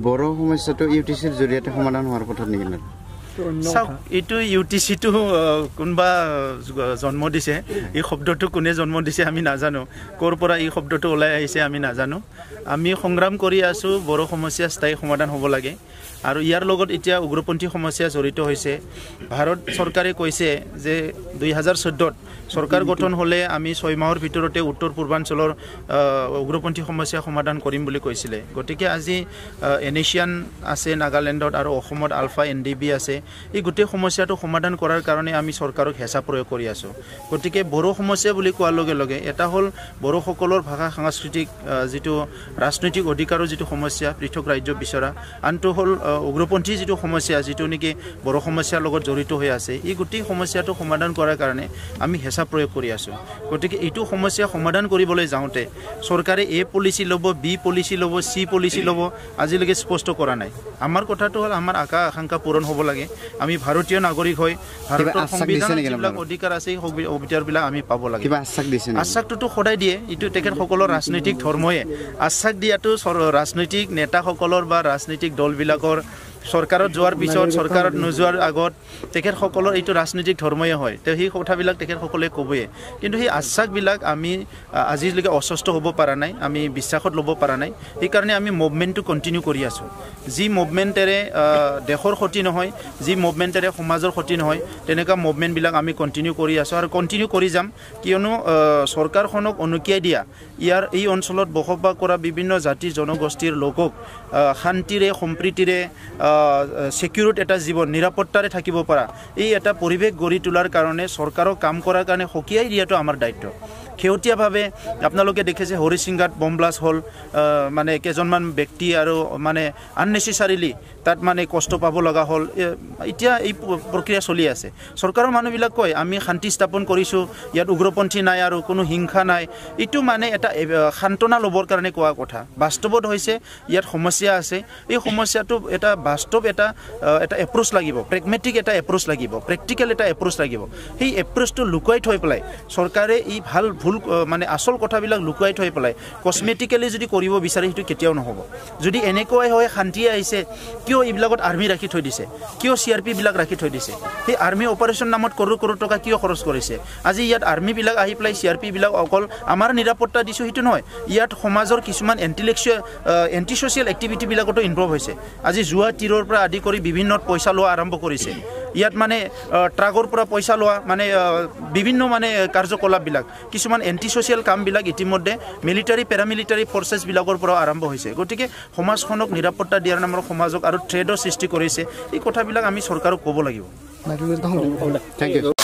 বড় সমস্যাটো ইউটিসিৰ জৰিয়তে সমাধান হোৱাৰ কথা নেকি না চাওক এইটো ইউটিচিটো কোনবা জন্ম দিছে এই শব্দটো কোনে জন্ম দিছে আমি নাজানো ক'ৰ পৰা এই শব্দটো ওলাই আহিছে আমি নাজানো আমি সংগ্ৰাম কৰি আছো বড় সমস্যা স্থায়ী সমাধান হ'ব লাগে আৰু ইয়াৰ লগত এতিয়া উগ্ৰপন্থী সমস্যা জড়িত হৈছে ভাৰত চৰকাৰে কৈছে যে 2014 সৰকাৰ গঠন হলে আমি 6 মাহৰ ভিতৰতে উত্তৰ পূৰ্বাঞ্চলৰ উগ্ৰপন্থী সমস্যা সমাধান কৰিম বুলি কৈছিলে গতিকে আজি এনেশিয়ান আছে নাগালেণ্ডত আৰু অসমত আলফা এনডিবি আছে এই গোটেই সমস্যাটো সমাধান কৰাৰ কাৰণে আমি চৰকাৰক হেঁচা প্ৰয়োগ কৰি আছো গতিকে বড়ো সমস্যা বুলি কোৱাৰ লগে লগে এটা হ'ল বড়োসকলৰ ভাষা সাংস্কৃতিক যেটো ৰাজনৈতিক অধিকাৰৰ যেটো সমস্যা পৃথক ৰাজ্য বিচৰা আনটো হ'ল উগ্ৰপন্থী যেটো সমস্যা যেটো নেকি বড়ো সমস্যাৰ লগত জড়িত হৈ আছে এই গোটেই সমস্যাটো সমাধান কৰাৰ কাৰণে আমি হেঁচা প্ৰয়োগ কৰি আছো গতিকে এইটো সমস্যা সমাধান কৰিবলৈ যাওঁতে চৰকাৰে এ পলিচি ল'ব বি পলিচি ল'ব সি পলিচি ল'ব আজিলৈকে স্পষ্ট কৰা নাই আমাৰ কথাটো হ'ল আমাৰ আকাংক্ষা পূৰণ হ'ব লাগে আমি ভাৰতীয় নাগৰিক হৈ ভাৰতৰ সংবিধানৰ যিবিলাক অধিকাৰ আছে এই অধিকাৰবিলাক আমি পাব লাগে কিবা আশ্বাস দিছে আশ্বাসটো সদায় দিয়ে এইটো তেখেতসকলৰ ৰাজনৈতিক ধৰ্ময়ে আশ্বাস দিয়াটো ৰাজনৈতিক নেতাসকলৰ বা ৰাজনৈতিক দলবিলাকৰ সৰকাৰত যোৱাৰ পিছত সৰকাৰত নোযোৱাৰ আগত তেখেতসকলৰ এইটো ৰাজনৈতিক ধৰ্মই হয় তে সেই কথাবিলাক তেখেতসকলে ক'বই কিন্তু সেই আশ্বাসবিলাক আমি আজিলৈকে অস্পষ্ট হ'ব পৰা নাই আমি বিশ্বাসত ল'ব পৰা নাই এই কাৰণে আমি মুভমেন্টটো কন্টিনিউ কৰি আছো যি মুভমেন্টেৰে দেশৰ ক্ষতি নহয় যি মুভমেন্টেৰে সমাজৰ ক্ষতি নহয় তেনেকা মুভমেন্টবিলাক আমি কন্টিনিউ কৰি আছো আৰু কন্টিনিউ কৰি যাম কিয়নো সৰকাৰখনক অনুকিয়াই দিয়া ইয়াৰ এই অঞ্চলত বসবাস কৰা বিভিন্ন জাতি জনগোষ্ঠীৰ লোকক শান্তিৰে সম্প্ৰীতিৰে সিকিউৰিটি এটা জীবন নিৰাপত্তাৰে থাকিব পৰা এই এটা পৰিৱেশ গঢ়ি তোলাৰ কাৰণে চৰকাৰক কাম কৰাৰ কাৰণে হকিয়াই দিয়াটো আমাৰ দায়িত্ব খেউটিয়াভাৱে আপোনালোকে দেখিছে হৰিসিংগাত বম ব্লাষ্ট হ'ল মানে কেজনমান ব্যক্তি আৰু মানে আননেসেসাৰিলি তাত মানে কষ্ট পাব লগা হ'ল এতিয়া এই প্ৰক্ৰিয়া চলি আছে চৰকাৰৰ মানুহবিলাক কয় আমি শান্তি স্থাপন কৰিছো ইয়াত উগ্ৰপন্থী নাই আৰু কোনো হিংসা নাই ইটো মানে এটা শান্তনা ল'বৰ কাৰণে কোৱা কথা বাস্তৱত হৈছে ইয়াত সমস্যা আছে এই সমস্যাটো এটা বাস্তৱ এটা এপ্ৰোচ লাগিব প্ৰেগমেটিক এটা এপ্ৰোচ লাগিব প্ৰেক্টিকেল এটা এপ্ৰোচ লাগিব সেই এপ্ৰোচটো লুকুৱাই থৈ পেলাই চৰকাৰে এই ভাল ভুল মানে আসল কথাবিলাক লুকুৱাই থৈ পেলাই কসমেটিক্যালি যদি কৰিব বিচাৰে সেইটো কেতিয়াও নহব যদি এনেকৈ হয় শান্তি আহিছে কিয় এইবিলাকত আৰ্মি ৰাখি থৈ দিছে কিয় সিআৰপি বিলাক ৰাখি থৈ দিছে সেই আৰ্মি অপাৰেচন নামত কৰোৰ কৰোৰ টকা কিয় খৰচ কৰিছে আজি ইয়াত আৰ্মি বিলাক আহি পেলাই সিআৰপি বিলাক অকল আমাৰ নিৰাপত্তা দিছো সেইটো নহয় ইয়াত সমাজৰ কিছুমান ইন্টেলেকচুৱেল এন্টি সোশ্যাল এক্টিভিটি বিলাকতো ইনভলভ হৈছে আজি জুৱা তীৰৰ পৰা আদি কৰি বিভিন্ন পইচা লোৱা আৰম্ভ কৰিছে ইয়াত মানে ট্ৰাকৰ পৰা পইচা লোৱা মানে বিভিন্ন মানে কাৰ্যকলাপবিলাক কিছুমান এন্টি সোশ্যাল কামবিলাক ইতিমধ্যে মিলিটাৰী পেৰামিলিটাৰী ফৰ্চেছ বিলাকৰ পৰা আৰম্ভ হৈছে গতিকে সমাজখনক নিৰাপত্তা দিয়াৰ নামৰ সমাজক আৰু ট্ৰেডৰ সৃষ্টি কৰিছে এই কথাবিলাক আমি চৰকাৰক ক'ব লাগিব থ্যাংক ইউ